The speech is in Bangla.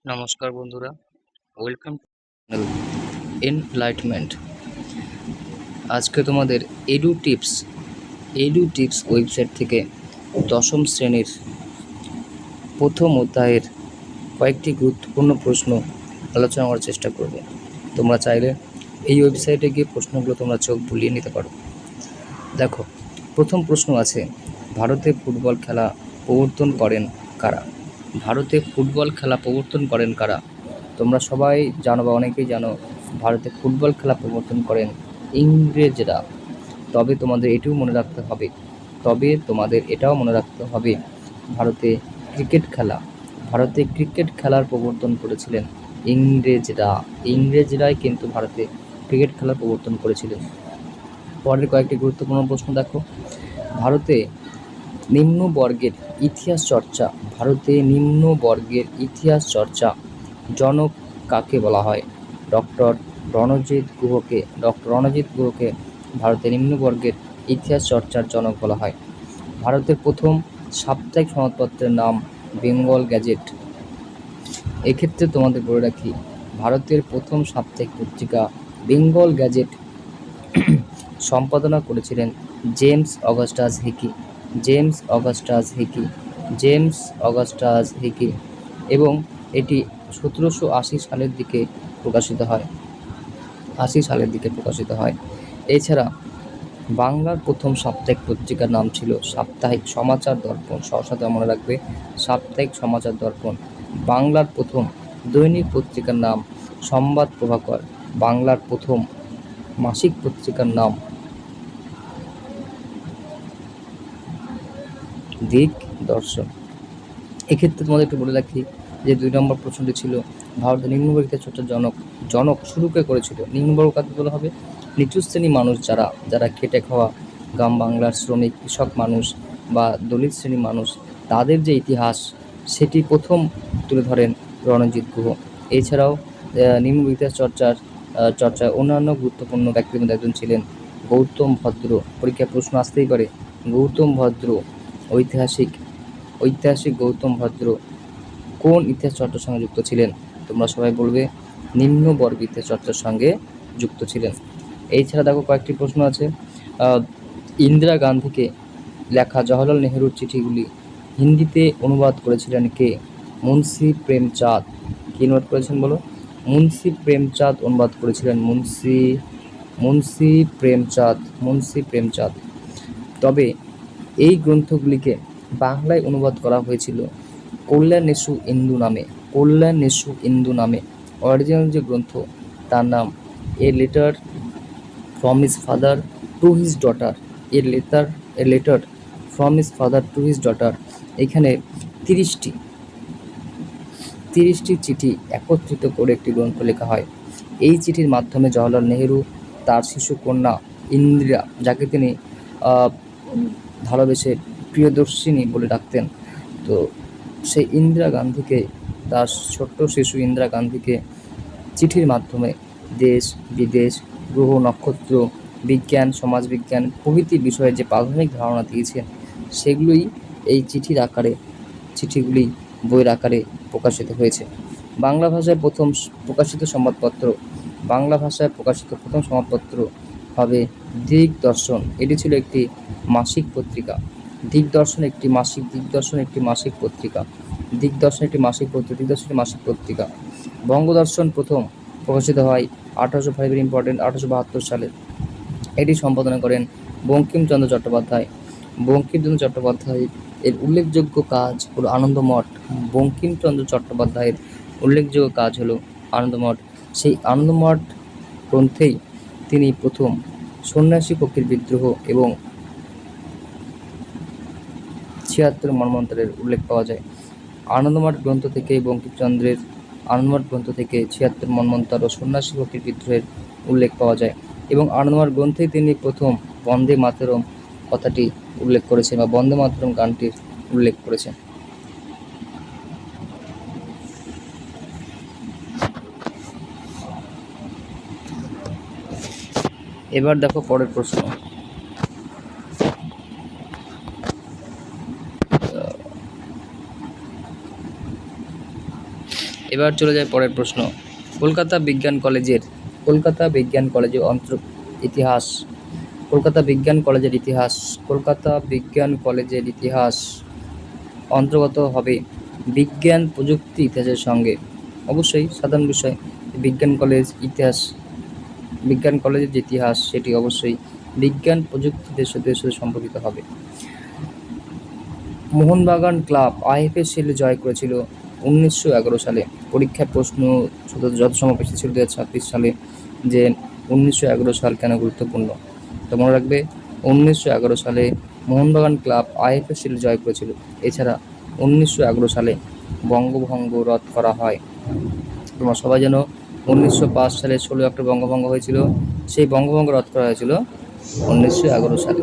নমস্কার বন্ধুরা, ওয়েলকাম টু এনলাইটমেন্ট। আজকে তোমাদের এডু টিপস ওয়েবসাইট থেকে দশম শ্রেণীর প্রথম অধ্যায়ের কয়েকটি গুরুত্বপূর্ণ প্রশ্ন আলোচনা করার চেষ্টা করব। তোমরা চাইলে এই ওয়েবসাইটে গিয়ে প্রশ্নগুলো তোমরা চোখ বুলিয়ে নিতে পারো। দেখো, প্রথম প্রশ্ন আছে, ভারতে ফুটবল খেলা প্রবর্তন করেন কারা? ভারতে ফুটবল খেলা প্রবর্তন করেন কারা? তোমরা সবাই জানো বা অনেকেই জানো, ভারতে ফুটবল খেলা প্রবর্তন করেন ইংরেজরা। তবে তোমাদের এটাও মনে রাখতে হবে ভারতে ক্রিকেট খেলার প্রবর্তন করেছিলেন ইংরেজরাই কিন্তু ভারতে ক্রিকেট খেলার প্রবর্তন করেছিলেন। পরের কয়েকটি গুরুত্বপূর্ণ প্রশ্ন দেখো, ভারতে নিম্ন বর্গের ইতিহাস চর্চা জনক কাকে বলা হয়? ডক্টর রণজিৎ গুহকে ভারতের নিম্নবর্গের ইতিহাস চর্চার জনক বলা হয়। ভারতের প্রথম সাপ্তাহিক সংবাদপত্রের নাম বেঙ্গল গ্যাজেট। এক্ষেত্রে তোমাদের বলে রাখি, ভারতের প্রথম সাপ্তাহিক পত্রিকা বেঙ্গল গ্যাজেট সম্পাদনা করেছিলেন জেমস অগাস্টাস হিকি এবং এটি 1780 সালের দিকে প্রকাশিত হয়। এছাড়া বাংলার প্রথম সাপ্তাহিক পত্রিকার নাম ছিল সাপ্তাহিক সমাচার দর্পণ। সহসাতে মনে রাখবে, সাপ্তাহিক সমাচার দর্পণ। বাংলার প্রথম দৈনিক পত্রিকার নাম সংবাদ প্রভাকর। বাংলার প্রথম মাসিক পত্রিকার নাম দিকদর্শন। এক্ষেত্রে তোমাদের একটু বলে রাখি যে 2 নম্বর প্রশ্নটি ছিল, ভারতের নিম্নবর্গের ইতিহাস চর্চার জনক শুরু কে করেছিল? নিম্নবর্গ কাকে বলা হবে? নিচু শ্রেণী মানুষ যারা খেটে খাওয়া গ্রাম বাংলার শ্রমিক কৃষক মানুষ বা দলিত শ্রেণীর মানুষ, তাদের যে ইতিহাস সেটি প্রথম তুলে ধরেন রণজিৎ গুহ। এছাড়াও নিম্নবর্গের ইতিহাস চর্চায় অন্যান্য গুরুত্বপূর্ণ ব্যক্তির মধ্যে একজন ছিলেন গৌতম ভদ্র। পরীক্ষায় প্রশ্ন আসতেই পারে, গৌতম ভদ্র ঐতিহাসিক গৌতম ভদ্র কোন ইতিহাস চর্চার সঙ্গে যুক্ত ছিলেন? তোমরা সবাই বলবে নিম্নবর্গ ইতিহাস চর্চার সঙ্গে যুক্ত ছিলেন। এছাড়া দেখো, কয়েকটি প্রশ্ন আছে, ইন্দিরা গান্ধীকে লেখা জওহরলাল নেহরুর চিঠিগুলি হিন্দিতে অনুবাদ করেছিলেন কে? মুন্সি প্রেমচাঁদ। কে অনুবাদ করেছেন বলো? মুন্সি প্রেমচাঁদ অনুবাদ করেছিলেন। মুন্সি প্রেমচাঁদ। তবে এই গ্রন্থগুলিকে বাংলায় অনুবাদ করা হয়েছিল কল্যাণেষু ইন্দু নামে। অরিজিনাল যে গ্রন্থ তার নাম a letter from his father to his daughter. এখানে 30টি চিঠি একত্রিত করে একটি গ্রন্থ লেখা হয়। এই চিঠির মাধ্যমে জওহরলাল নেহরু তার শিশু কন্যা ইন্দিরা, যাকে তিনি ভালোবেসে প্রিয়দর্শিনী বলে ডাকতেন, তো সেই তার ছোট্ট শিশু ইন্দিরা গান্ধীকে চিঠির মাধ্যমে দেশ বিদেশ, গ্রহ নক্ষত্র, বিজ্ঞান সমাজবিজ্ঞান প্রভৃতি বিষয়ে যে প্রাথমিক ধারণা দিয়েছেন, সেগুলোই এই চিঠিগুলি বইয়ের আকারে প্রকাশিত হয়েছে। বাংলা ভাষায় প্রথম প্রকাশিত সংবাদপত্র হবে দিকদর্শন। এটি ছিল একটি মাসিক পত্রিকা। দিকদর্শন একটি মাসিক পত্রিকা। বঙ্গদর্শন প্রথম প্রকাশিত হয় 1872 সালে। এটি সম্পাদনা করেন বঙ্কিমচন্দ্র চট্টোপাধ্যায়। এর উল্লেখযোগ্য কাজ হলো আনন্দমঠ। বঙ্কিমচন্দ্র চট্টোপাধ্যায়ের উল্লেখযোগ্য কাজ হলো আনন্দমঠ। সেই আনন্দমঠ গ্রন্থেই তিনি প্রথম সন্ন্যাসী ফকির বিদ্রোহ এবং 76 মন্বন্তরের উল্লেখ পাওয়া যায়। আনন্দমঠ গ্রন্থ থেকে 76 মন্বন্তর ও সন্ন্যাসী ফকির বিদ্রোহের উল্লেখ পাওয়া যায় এবং আনন্দমঠ গ্রন্থেই তিনি প্রথম বন্দে মাতরম কথাটি উল্লেখ করেছেন বা বন্দে মাতরম গানটির উল্লেখ করেছেন। এবার দেখো পরের প্রশ্ন, এবার চলে যায় পরের প্রশ্ন। কলকাতা বিজ্ঞান কলেজের ইতিহাস। কলকাতা বিজ্ঞান কলেজের ইতিহাস অন্তর্গত হবে বিজ্ঞান প্রযুক্তি ইতিহাসের সঙ্গে। অবশ্যই সাধারণ বিষয়। বিজ্ঞান কলেজের যে ইতিহাস সেটি অবশ্যই বিজ্ঞান প্রযুক্তিদের সাথে সম্পর্কিত হবে। মোহনবাগান ক্লাব আইএফএ শিল্ড জয় করেছিল 1911 সালে। পরীক্ষার প্রশ্ন যত সময় এসেছিল 2026 সালে যে 1911 সাল কেন গুরুত্বপূর্ণ। তো মনে রাখবে 1911 সালে মোহনবাগান ক্লাব আইএফএ শিল্ড জয় করেছিল। এছাড়া 1911 সালে বঙ্গভঙ্গ রদ করা হয়। তোমরা সবাই জানো 1905 সালে 16 অক্টোবর বঙ্গভঙ্গ হয়েছিল। সেই বঙ্গভঙ্গ রদ করা হয়েছিল 1911 সালে।